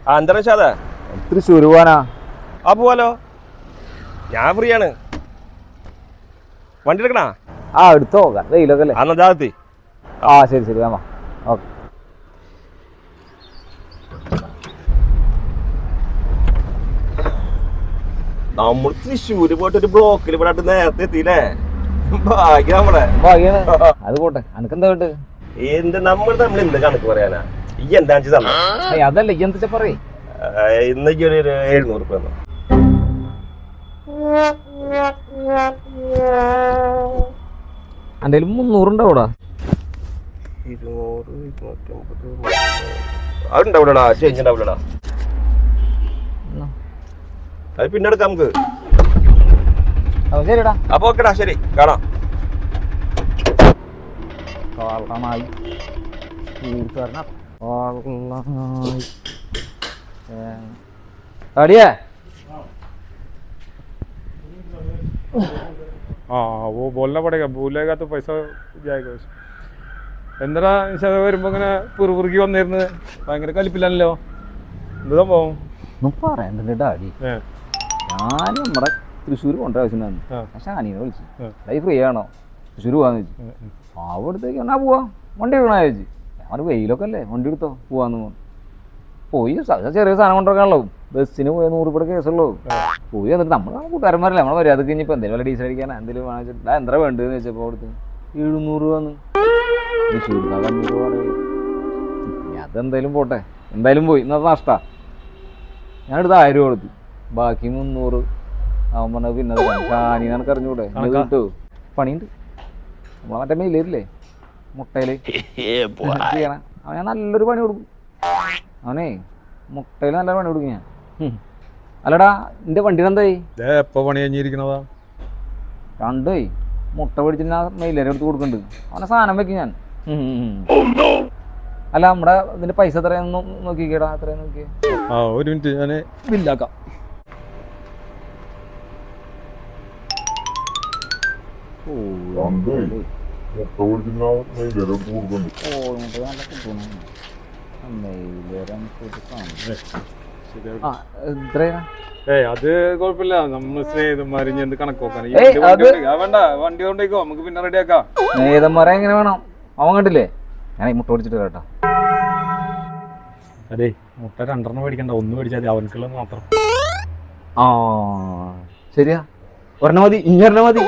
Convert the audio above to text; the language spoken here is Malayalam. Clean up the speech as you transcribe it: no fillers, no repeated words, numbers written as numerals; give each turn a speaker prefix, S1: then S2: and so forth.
S1: എന്താ നിഷാദേ?
S2: തൃശ്ശൂർ പോവാനാ.
S1: ആ പോവാലോ, ഞാൻ ഫ്രീ ആണ്. വണ്ടി എടുക്കണാ?
S2: ആ എടുത്തോ, വെയിലൊക്കെ അല്ലേ.
S1: എന്നാ ജാതി.
S2: ആ ശരി ശരി വേണം. ഓക്കെ.
S1: നമ്മൾ തൃശ്ശൂര് പോയിട്ട് ഒരു ബ്ലോക്കിൽ ഇവിടെ നേരത്തെ എത്തിയില്ലേ? ഭാഗ്യം നമ്മളെ.
S2: ഭാഗ്യാണ്. അത് പോട്ടെ, അനക്കെന്താ കേട്ട്?
S1: എന്ത് നമ്മൾ എന്ത് കണക്ക് പറയാനാ? ഈ എന്താ തന്നെ
S2: അതല്ല ഈ എന്താ പറയേ.
S1: ഇന്നേക്ക് ഒരു 700 രൂപ.
S2: എന്തേലും 300 ഉണ്ടാവൂടാ?
S1: 200, 250 അതുണ്ടാവില്ലടാ, ചേഞ്ച് ഉണ്ടാവില്ലടാ. അത് പിന്നെ എടുക്കാം നമുക്ക്.
S2: ശരിടാ.
S1: അപ്പൊ ഓക്കെടാ, ശരി, കാണാം.
S2: अड़िया
S3: हाँ वो बोलना पड़ेगा, बोलेगा तो पैसा जाएगा. എന്താ വരുമ്പോ ഇങ്ങനെ പുറുപുറുക്കി വന്നിരുന്നത്? ഭയങ്കര കലിപ്പില്ലല്ലോ. എന്ത് സംഭവം?
S2: ഒന്നും പറയണ്ടല്ലോ ഡാഡി. ഞാൻ നമ്മുടെ തൃശ്ശൂർ കൊണ്ട ആവശ്യമാണ്. പക്ഷെ അനിയനെ വിളിച്ചു, ലൈഫ് ഫ്രീ ആണോ, തൃശ്ശൂർ പോവാന്ന് ചോദിച്ചു. അവിടത്തേക്ക് എന്നാ പോവാ, വണ്ടി എടുക്കണ ചോദിച്ചു. ഞാൻ വെയിലൊക്കെ അല്ലേ, വണ്ടി എടുത്തോ പോവാന്ന് പോയി. ചെറിയ സാധനം കൊണ്ടുവരാണല്ലോ, ബസ്സിന് പോയ 100 രൂപയുടെ കേസുള്ളൂ. പോയി എന്നിട്ട് നമ്മൾ കൂട്ടുകാരന്മാരല്ലേ, നമ്മളെ മര്യാദ കഴിഞ്ഞപ്പോൾ എന്തെങ്കിലും വല്ല ഡീസൽ അടിക്കാനാ എന്തെങ്കിലും വാങ്ങിച്ചിട്ട് എന്താ വേണ്ടതെന്ന് വെച്ചപ്പോൾ അവിടുത്തെ 700 രൂപന്ന്. അതെന്തായാലും പോട്ടെ, എന്തായാലും പോയി, ഇന്നത് നഷ്ടാ. ഞാനെടുത്ത് 1000 രൂപ കൊടുത്തു, ബാക്കി 300 അവൻ പറഞ്ഞത് പിന്നെ ഷാനി നിനക്ക് അറിഞ്ഞൂടെ കിട്ടു. പണിയുണ്ട്, നമ്മളെ മറ്റേ മെയിലില്ലേ മുട്ടയില് ചെയ്യണം. അവൻ ഞാൻ നല്ലൊരു പണി കൊടുക്കും. അവനേ മുട്ടയിൽ നല്ല പണി കൊടുക്കും ഞാൻ. അല്ലടാ നിന്റെ വണ്ടിയുടെ എന്തായി?
S3: എപ്പോ പണി കഴിഞ്ഞിരിക്കണതാ?
S2: രണ്ടുപോയി. മുട്ട പിടിച്ചിട്ട് ഞാൻ മെയിലേരെ എടുത്ത് കൊടുക്കുന്നുണ്ട്. അവനെ സാധനം വെക്കും ഞാൻ. അല്ല നമ്മുടെ ഇതിന്റെ പൈസ എത്രയാന്ന് നോക്കിക്കേടാ, എത്രയാന്ന് നോക്കിയേ.
S3: ഒരു മിനിറ്റ്, ഞാൻ ബില്ലാക്കാം. അത് കുഴപ്പമില്ല, നമ്മൾ സ്നേഹിതന്മാര് എന്ത് കണക്ക് നോക്കാൻ. വേണ്ട, വണ്ടി കൊണ്ടേക്കോ, നമുക്ക് പിന്നെ റെഡി ആക്കാം.
S2: സ്നേഹിതന്മാരെ എങ്ങനെ വേണം? അവൻ കണ്ടില്ലേ ഞാൻ മുട്ട പിടിച്ചിട്ട് കേട്ടോ.
S3: അതെ, മുട്ട 2 മേടിക്കണ്ട, 1 മേടിച്ചാൽ മതി, അവനക്കുള്ളത് മാത്രം.
S2: ആ ശരിയാ, ഒരെണ്ണം മതി, ഇനി ഒരെണ്ണം മതി.